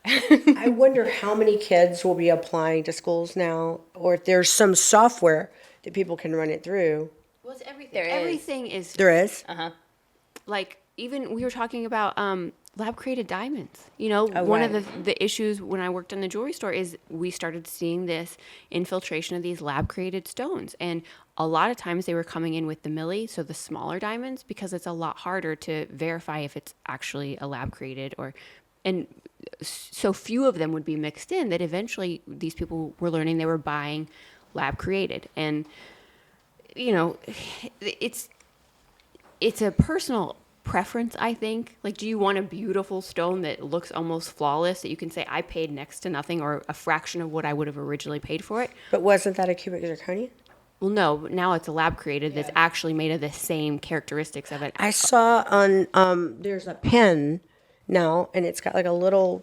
I wonder how many kids will be applying to schools now, or if there's some software that people can run it through. Well, it's everything. There is. Everything is There is. like, even we were talking about lab created diamonds. You know, one of the issues when I worked in the jewelry store is we started seeing this infiltration of these lab created stones. And a lot of times they were coming in with the milli, so the smaller diamonds, because it's a lot harder to verify if it's actually a lab created and so few of them would be mixed in that eventually these people were learning they were buying lab created. And, you know, it's a personal preference, I think. Like, do you want a beautiful stone that looks almost flawless that you can say, I paid next to nothing or a fraction of what I would have originally paid for it? But wasn't that a cubic zirconia? Well, no, now it's a lab created that's actually made of the same characteristics of it. I saw on there's a pen now, and it's got like a little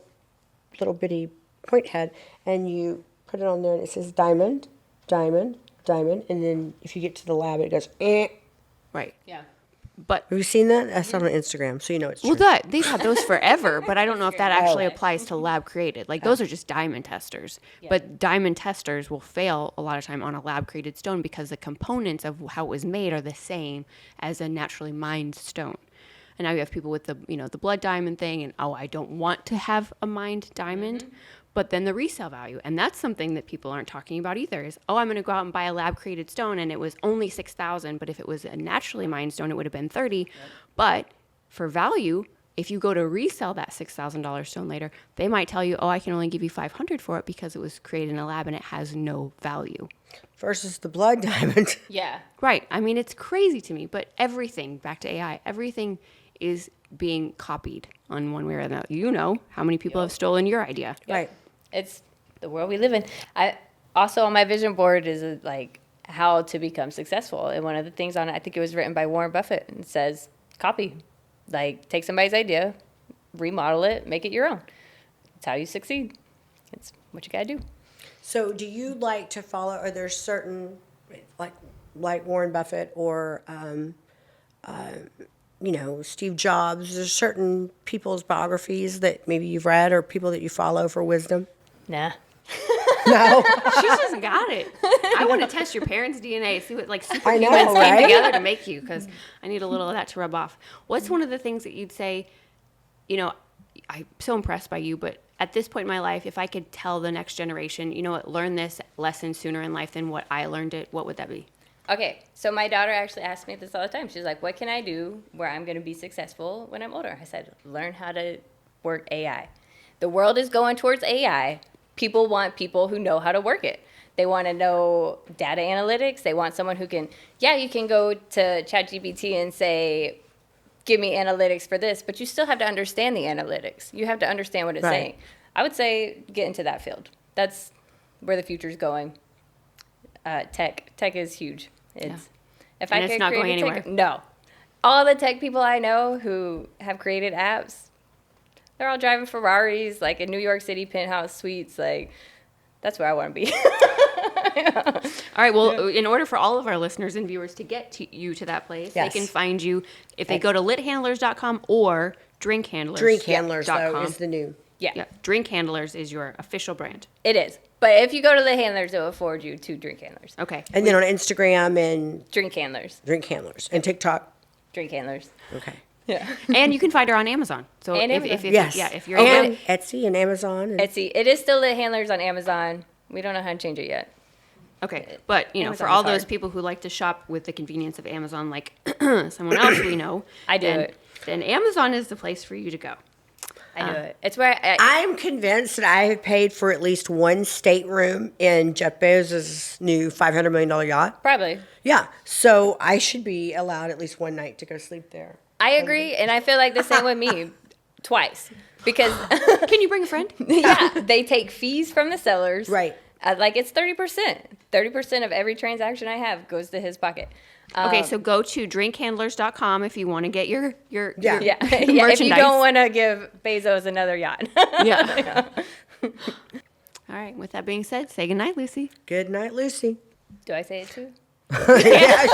bitty point head, and you put it on there, and it says diamond, diamond, diamond, and then if you get to the lab, it goes. Eh. Right. Yeah. But Have you seen that? I saw it on Instagram, so you know it's true. well, they've had those forever, but I don't know if that actually applies to lab created. Like, those are just diamond testers. But diamond testers will fail a lot of time on a lab created stone because the components of how it was made are the same as a naturally mined stone. And now you have people with the blood diamond thing, and I don't want to have a mined diamond. But then the resale value, and that's something that people aren't talking about either, is, I'm going to go out and buy a lab-created stone, and it was only $6,000, but if it was a naturally mined stone, it would have been $30,000. But for value, if you go to resell that $6,000 stone later, they might tell you, I can only give you $500 for it because it was created in a lab and it has no value. Versus the blood diamond. Yeah. Right. I mean, it's crazy to me, but everything, back to AI, everything is being copied on one way or another. You know how many people have stolen your idea. Right. It's the world we live in. I also on my vision board is like how to become successful. And one of the things on it, I think it was written by Warren Buffett, and says copy. Like, take somebody's idea, remodel it, make it your own. It's how you succeed. It's what you got to do. So do you like to follow, are there certain, like Warren Buffett or, Steve Jobs, there's certain people's biographies that maybe you've read or people that you follow for wisdom? Nah. No. She just got it. I want to test your parents' DNA, see what I know, superhumans came right? together to make you, because I need a little of that to rub off. What's one of the things that you'd say, I'm so impressed by you, but at this point in my life, if I could tell the next generation, learn this lesson sooner in life than what I learned it, what would that be? Okay, so my daughter actually asks me this all the time. She's like, what can I do where I'm going to be successful when I'm older? I said, learn how to work AI. The world is going towards AI. People want people who know how to work it. They want to know data analytics. They want someone who can, you can go to Chat GPT and say, give me analytics for this, but you still have to understand the analytics. You have to understand what it's saying. I would say get into that field. That's where the future is going. Tech is huge. If And it's not going anywhere. No. All the tech people I know who have created apps, they're all driving Ferraris, like in New York City penthouse suites. Like, that's where I want to be. All right. Well, in order for all of our listeners and viewers to get to that place, Yes. they can find you if they go to lithandlers.com or drinkhandlers. Drink Handlers, though, is the new. Yeah. Drink Handlers is your official brand. It is. But if you go to the handlers, it will forward you to Drink Handlers. Okay. And then on Instagram and Drink Handlers. Drink Handlers. And TikTok. Drink Handlers. Okay. Yeah. And you can find her on Amazon. So And if Amazon. Yes. yeah, if you're and Etsy and Amazon. And Etsy. It is still Lit Handlers on Amazon. We don't know how to change it yet. okay, but for Amazon all is those hard. people who like to shop with the convenience of Amazon, like someone else we know, I do it. Then Amazon is the place for you to go. I do it. It's where I'm convinced that I have paid for at least one stateroom in Jeff Bezos' new $500 million yacht. probably. Yeah. So I should be allowed at least one night to go sleep there. I agree, and I feel like the same with me twice. Because, Can you bring a friend? yeah, they take fees from the sellers. Right. Like it's 30%. 30% of every transaction I have goes to his pocket. Okay, so go to drinkhandlers.com if you want to get your Yeah. Yeah, yeah. If merchandise. you don't want to give Bezos another yacht. Yeah. All right. With that being said, say goodnight, Lucy. Good night, Lucy. Do I say it too? Yeah,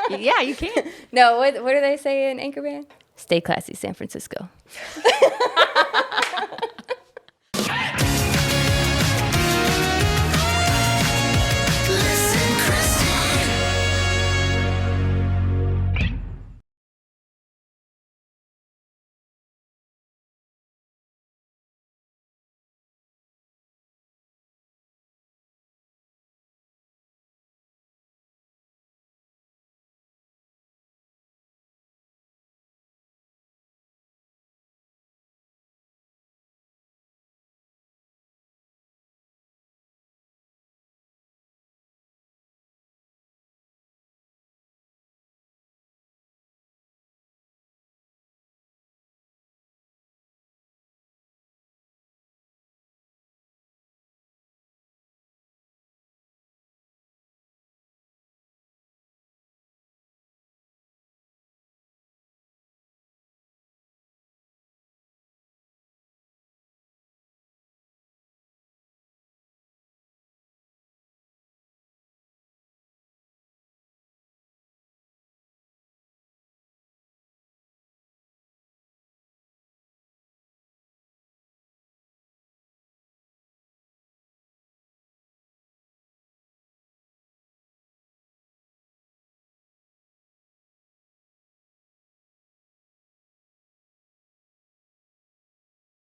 sure. Yeah, you can. No, what do they say in Anchorman? Stay classy, San Francisco.